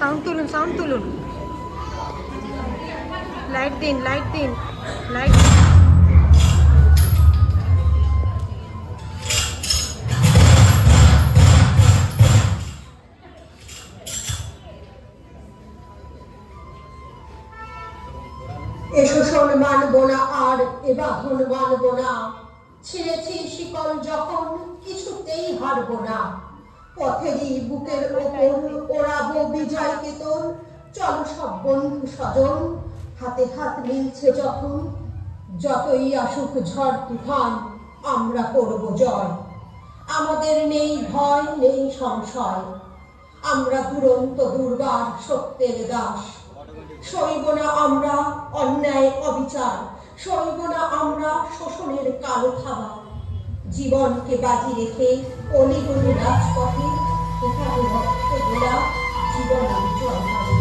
Sound তুলুন light দিন light এ শোষণ মানব না আর এ বাঁধন মানব না, ছিঁড়েছি শিকল যখন কিছুতেই হারব না। পথেরই বুকের ওপর ওড়াবো বিজয় কেতন, চলো সব বন্ধু স্বজন হাতে হাত মিলছে যখন। যতই আসুক ঝড় তুফান আমরা করব জয়, আমাদের নেই ভয় নেই সংশয়। আমরা দুরন্ত দুর্বার সত্যের দাস, সইব না আমরা অন্যায় অবিচার, সইব না আমরা শোষণের কালো থাবা। জীবনকে বাজি রেখে অলিগলি রাজপথে এখানে রক্ত গোলা জীবন জয় হবে।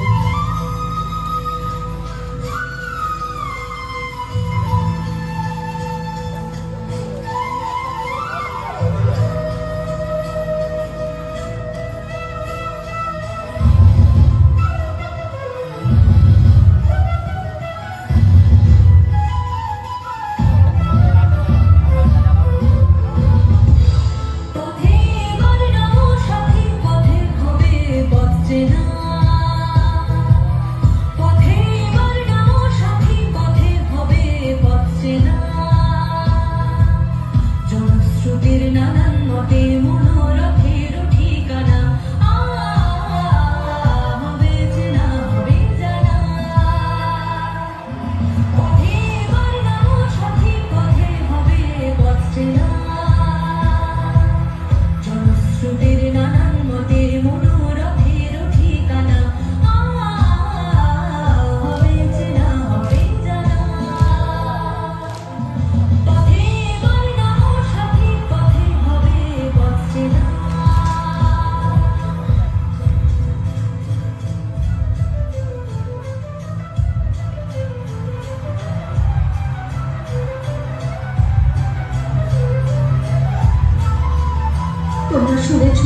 তোমরা শুনেছ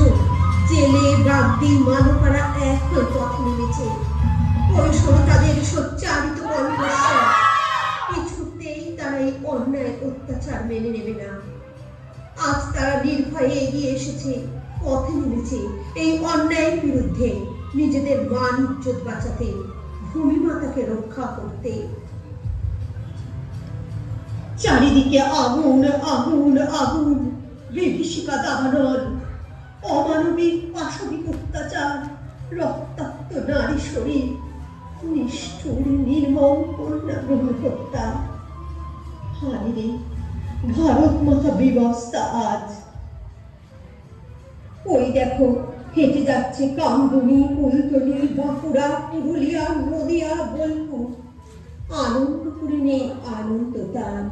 জেলে ব্রাহ্মী মানবরা এক পথ নেমেছে, ওই তাদের সোচ্চারিত কণ্ঠস্বর। কিছুতেই তারা এই অন্যায় অত্যাচার মেনে নেবে না। আজ তারা নির্ভয়ে এগিয়ে এসেছে, পথে নেমেছে এই অন্যায়ের বিরুদ্ধে, নিজেদের মান ইজ্জত বাঁচাতে, ভূমি মাতাকে রক্ষা করতে। চারিদিকে আগুন আগুন আগুন, বিভীষিকা দাবানল, অমানবিক পাশবিক অত্যাচার, রক্তাক্ত নারী শরীর, নিষ্ঠুর নির্মম কন্যা ভ্রূণ হত্যা। হারিয়ে ভারত মাতা বিবস্তা আজ। ওই দেখো হেঁটে যাচ্ছে কামদুনি, কুলতলি, বাঁকুড়া, পুরুলিয়া, নদিয়া, বোলপুর। আনন্দপুরে নেই আনন্দ দান।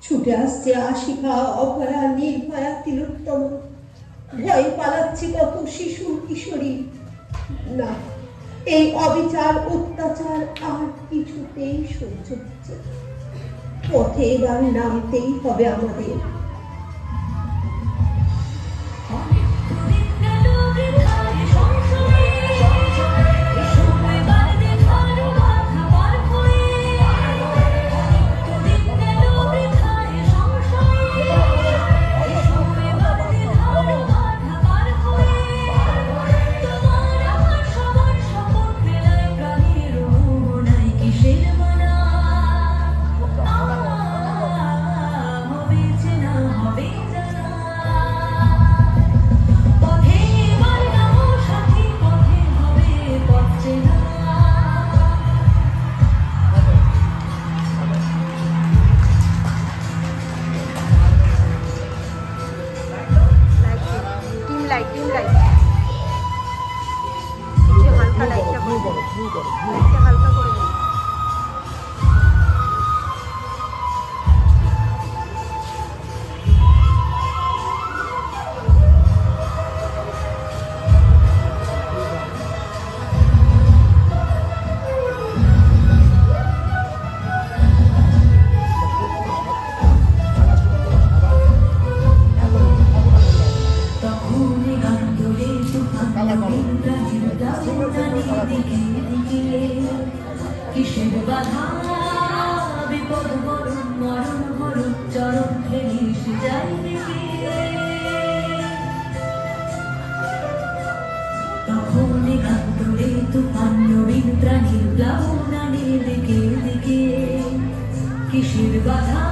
ছুটে আসছে আশিকা, অভয়া, নির্ভয়া, তিলোত্তম। ভয় পালাচ্ছে কত শিশু কিশোরী। না, এই অবিচার অত্যাচার আর কিছুতেই সহ্য হচ্ছে। পথে এবার নামতেই হবে আমাদের। হালকা করে তখন গান তুলে তুফান নবীন প্রাণীর প্লাবনানের দিকে দিকে কিসের বাধা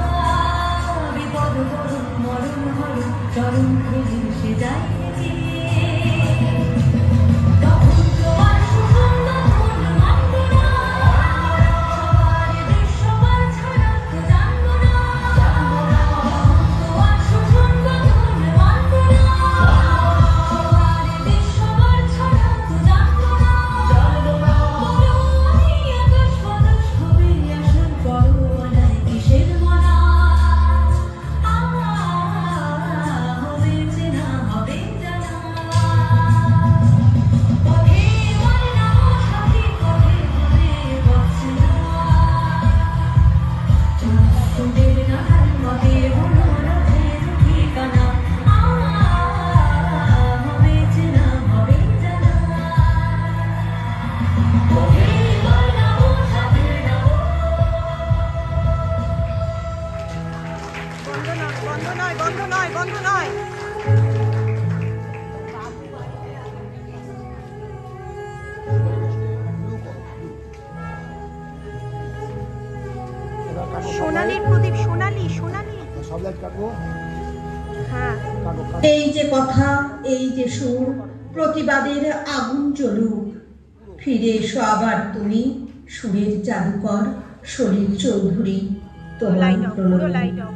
বিপদ বরণ মরণ হরণ চরণ খুঁজে সে যায় তখন তো আর সুগন্ধ মন মানত না সবার দেশ সবার ছাড়া তো জানতো না তো আর সুগন্ধ মন মানত না সবার দেশ সবার ছাড়া তো জানতো না বলো আমি আকাশ বাতাস হবে আসল পরোয়ানায় কিসের মনা হবে চেনা হবে জানা পথে বলে না সাথী পথে পথে পথে না চুটের নানান মতে হলো রথের ঠিকানা হবে চেনা হবে জানা পথে বলে না সাথী বন্ধ নয়, বন্ধ নয়, বন্ধ নয়, বন্ধ নয়। সোনালীর প্রদীপ, সোনালী, সোনালী। সব লাইট কাটবো। হ্যাঁ, এই যে কথা, এই যে সুর, প্রতিবাদের আগুন জ্বলুক। ফিরে এসো আবার তুমি, সুরের জাদুকর সলিল চৌধুরী। তোমার লাইট অফ, পুরো প্রণাম। Light off.